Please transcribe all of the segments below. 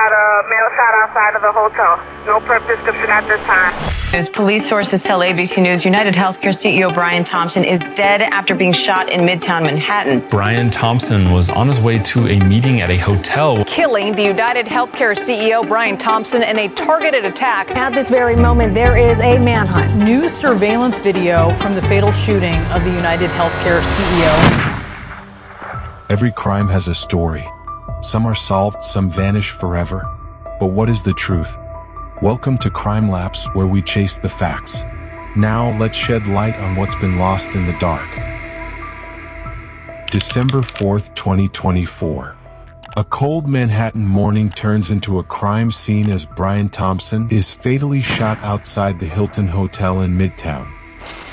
got a male shot outside of the hotel. No prep description at this time. As police sources tell ABC News, UnitedHealthcare CEO Brian Thompson is dead after being shot in Midtown Manhattan. Brian Thompson was on his way to a meeting at a hotel, killing the UnitedHealthcare CEO Brian Thompson in a targeted attack. At this very moment, there is a manhunt. New surveillance video from the fatal shooting of the UnitedHealthcare CEO. Every crime has a story. Some are solved, some vanish forever. But what is the truth? Welcome to Crimelapse, where we chase the facts. Now, let's shed light on what's been lost in the dark. December 4th, 2024. A cold Manhattan morning turns into a crime scene as Brian Thompson is fatally shot outside the Hilton Hotel in Midtown.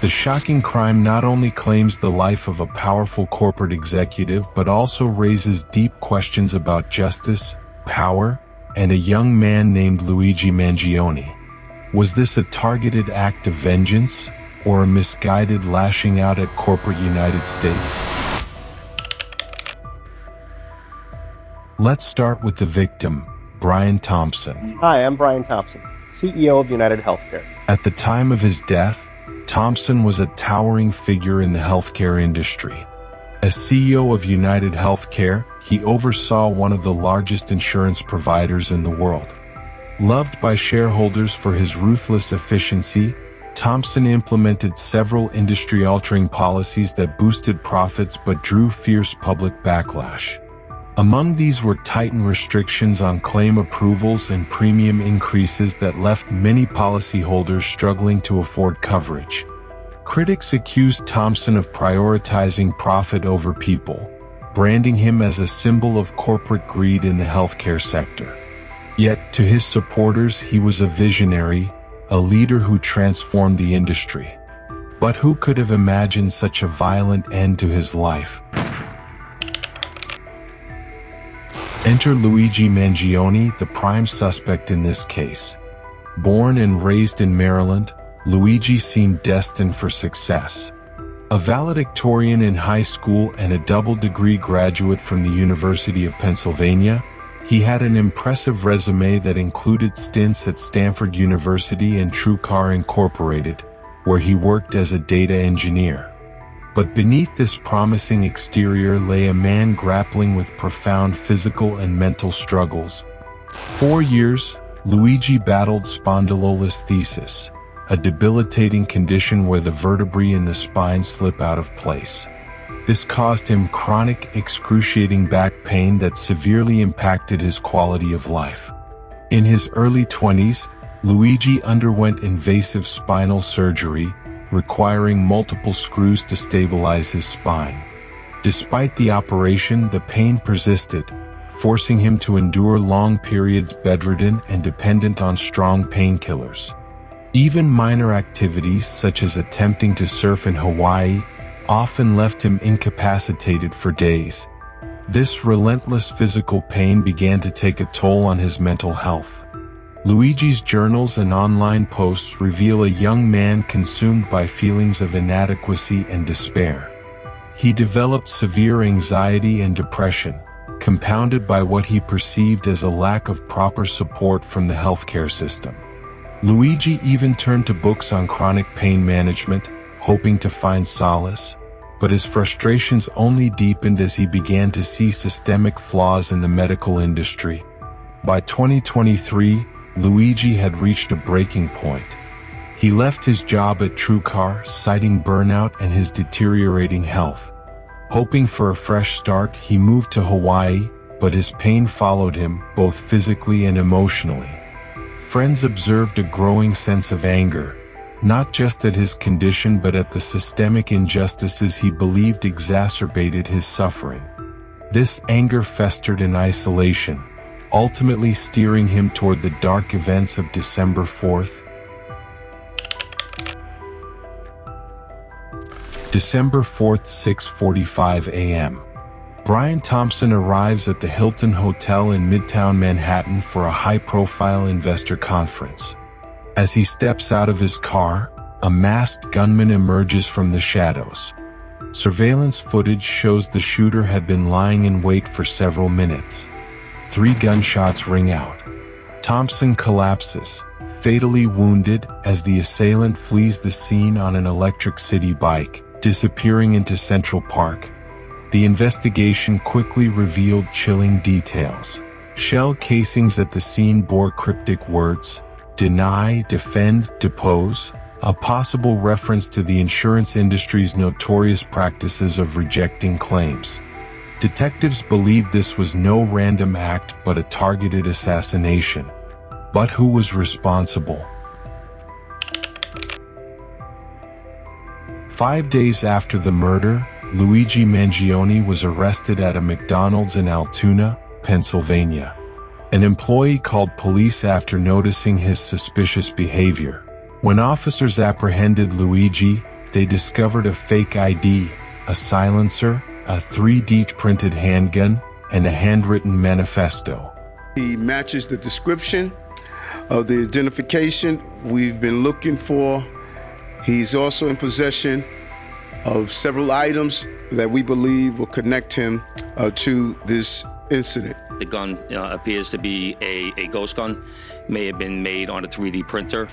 The shocking crime not only claims the life of a powerful corporate executive but also raises deep questions about justice, power, and a young man named Luigi Mangione. Was this a targeted act of vengeance or a misguided lashing out at corporate United States? Let's start with the victim, Brian Thompson. Hi, I'm Brian Thompson, CEO of UnitedHealthcare. At the time of his death, Thompson was a towering figure in the healthcare industry. As CEO of UnitedHealthcare, he oversaw one of the largest insurance providers in the world. Loved by shareholders for his ruthless efficiency, Thompson implemented several industry-altering policies that boosted profits but drew fierce public backlash. Among these were tightened restrictions on claim approvals and premium increases that left many policyholders struggling to afford coverage. Critics accused Thompson of prioritizing profit over people, branding him as a symbol of corporate greed in the healthcare sector. Yet, to his supporters, he was a visionary, a leader who transformed the industry. But who could have imagined such a violent end to his life? Enter Luigi Mangione, the prime suspect in this case. Born and raised in Maryland, Luigi seemed destined for success. A valedictorian in high school and a double-degree graduate from the University of Pennsylvania, he had an impressive resume that included stints at Stanford University and TrueCar Incorporated, where he worked as a data engineer. But beneath this promising exterior lay a man grappling with profound physical and mental struggles. 4 years, Luigi battled spondylolisthesis, a debilitating condition where the vertebrae in the spine slip out of place. This caused him chronic, excruciating back pain that severely impacted his quality of life. In his early 20s, Luigi underwent invasive spinal surgery, requiring multiple screws to stabilize his spine. Despite the operation, the pain persisted, forcing him to endure long periods bedridden and dependent on strong painkillers. Even minor activities such as attempting to surf in Hawaii often left him incapacitated for days. This relentless physical pain began to take a toll on his mental health. Luigi's journals and online posts reveal a young man consumed by feelings of inadequacy and despair. He developed severe anxiety and depression, compounded by what he perceived as a lack of proper support from the healthcare system. Luigi even turned to books on chronic pain management, hoping to find solace, but his frustrations only deepened as he began to see systemic flaws in the medical industry. By 2023, Luigi had reached a breaking point. He left his job at TrueCar, citing burnout and his deteriorating health. Hoping for a fresh start, he moved to Hawaii, but his pain followed him, both physically and emotionally. Friends observed a growing sense of anger, not just at his condition but at the systemic injustices he believed exacerbated his suffering. This anger festered in isolation, ultimately steering him toward the dark events of December 4th. December 4th, 6:45 a.m. Brian Thompson arrives at the Hilton Hotel in Midtown Manhattan for a high-profile investor conference. As he steps out of his car, a masked gunman emerges from the shadows. Surveillance footage shows the shooter had been lying in wait for several minutes. 3 gunshots ring out. Thompson collapses, fatally wounded as the assailant flees the scene on an electric city bike, disappearing into Central Park. The investigation quickly revealed chilling details. Shell casings at the scene bore cryptic words: deny, defend, depose, a possible reference to the insurance industry's notorious practices of rejecting claims. Detectives believed this was no random act but a targeted assassination. But who was responsible? 5 days after the murder, Luigi Mangione was arrested at a McDonald's in Altoona, Pennsylvania. An employee called police after noticing his suspicious behavior. When officers apprehended Luigi, they discovered a fake ID, a silencer, a 3D printed handgun, and a handwritten manifesto. He matches the description of the identification we've been looking for. He's also in possession of several items that we believe will connect him to this incident. The gun appears to be a ghost gun, may have been made on a 3D printer.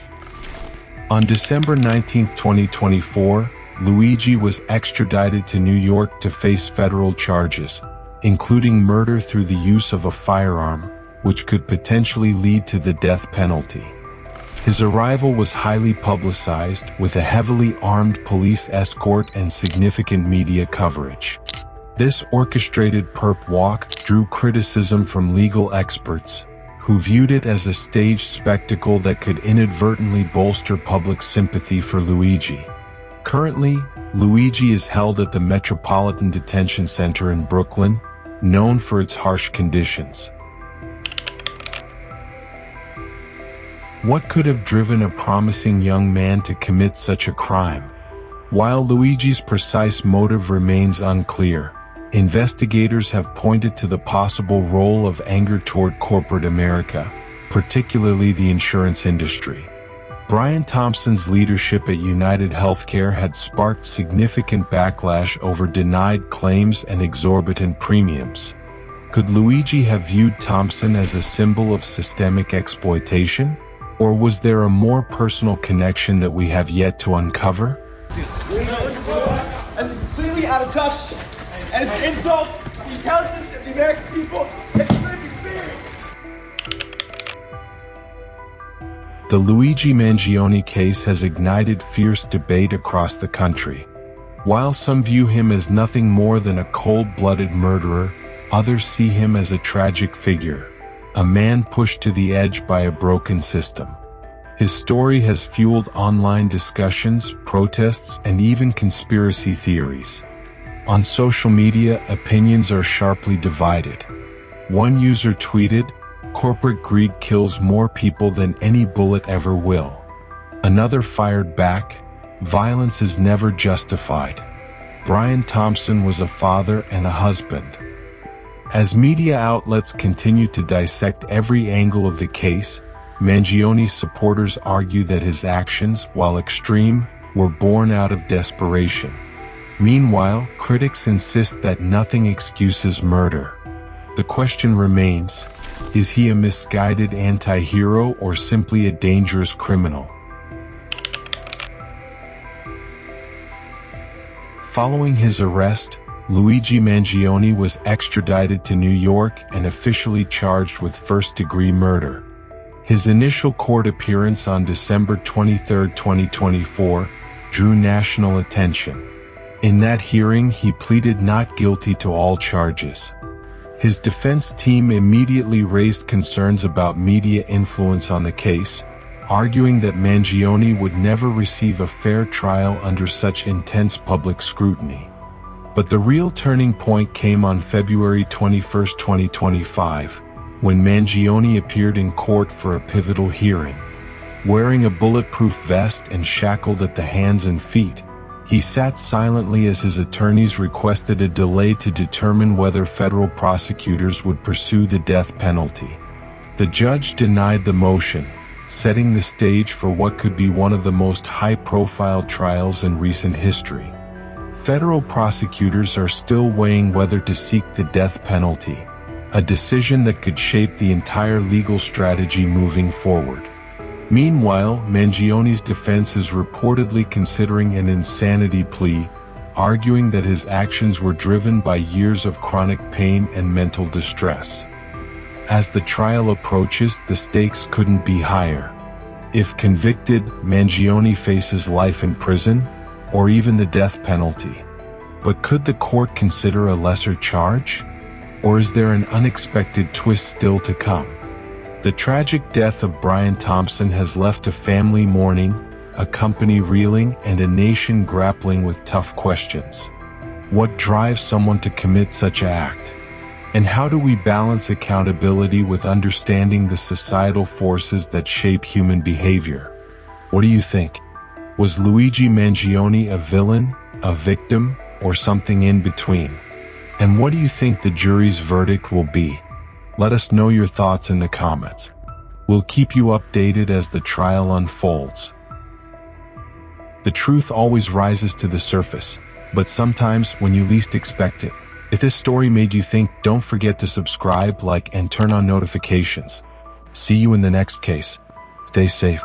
On December 19, 2024, Luigi was extradited to New York to face federal charges, including murder through the use of a firearm, which could potentially lead to the death penalty. His arrival was highly publicized, with a heavily armed police escort and significant media coverage. This orchestrated perp walk drew criticism from legal experts, who viewed it as a staged spectacle that could inadvertently bolster public sympathy for Luigi. Currently, Luigi is held at the Metropolitan Detention Center in Brooklyn, known for its harsh conditions. What could have driven a promising young man to commit such a crime? While Luigi's precise motive remains unclear, investigators have pointed to the possible role of anger toward corporate America, particularly the insurance industry. Brian Thompson's leadership at UnitedHealthcare had sparked significant backlash over denied claims and exorbitant premiums. Could Luigi have viewed Thompson as a symbol of systemic exploitation? Or was there a more personal connection that we have yet to uncover? And it's completely out of touch, and it's an insult to the intelligence of the American people and the lived experience. The Luigi Mangione case has ignited fierce debate across the country. While some view him as nothing more than a cold-blooded murderer, others see him as a tragic figure, a man pushed to the edge by a broken system. His story has fueled online discussions, protests, and even conspiracy theories. On social media, opinions are sharply divided. One user tweeted, "Corporate greed kills more people than any bullet ever will." Another fired back, "Violence is never justified." Brian Thompson was a father and a husband. As media outlets continue to dissect every angle of the case, Mangione's supporters argue that his actions, while extreme, were born out of desperation. Meanwhile, critics insist that nothing excuses murder. The question remains, is he a misguided anti-hero or simply a dangerous criminal? Following his arrest, Luigi Mangione was extradited to New York and officially charged with first-degree murder. His initial court appearance on December 23, 2024, drew national attention. In that hearing, he pleaded not guilty to all charges. His defense team immediately raised concerns about media influence on the case, arguing that Mangione would never receive a fair trial under such intense public scrutiny. But the real turning point came on February 21, 2025, when Mangione appeared in court for a pivotal hearing. Wearing a bulletproof vest and shackled at the hands and feet, he sat silently as his attorneys requested a delay to determine whether federal prosecutors would pursue the death penalty. The judge denied the motion, setting the stage for what could be one of the most high-profile trials in recent history. Federal prosecutors are still weighing whether to seek the death penalty, a decision that could shape the entire legal strategy moving forward. Meanwhile, Mangione's defense is reportedly considering an insanity plea, arguing that his actions were driven by years of chronic pain and mental distress. As the trial approaches, the stakes couldn't be higher. If convicted, Mangione faces life in prison, or even the death penalty. But could the court consider a lesser charge? Or is there an unexpected twist still to come? The tragic death of Brian Thompson has left a family mourning, a company reeling, and a nation grappling with tough questions. What drives someone to commit such an act? And how do we balance accountability with understanding the societal forces that shape human behavior? What do you think? Was Luigi Mangione a villain, a victim, or something in between? And what do you think the jury's verdict will be? Let us know your thoughts in the comments. We'll keep you updated as the trial unfolds. The truth always rises to the surface, but sometimes when you least expect it. If this story made you think, don't forget to subscribe, like, and turn on notifications. See you in the next case. Stay safe.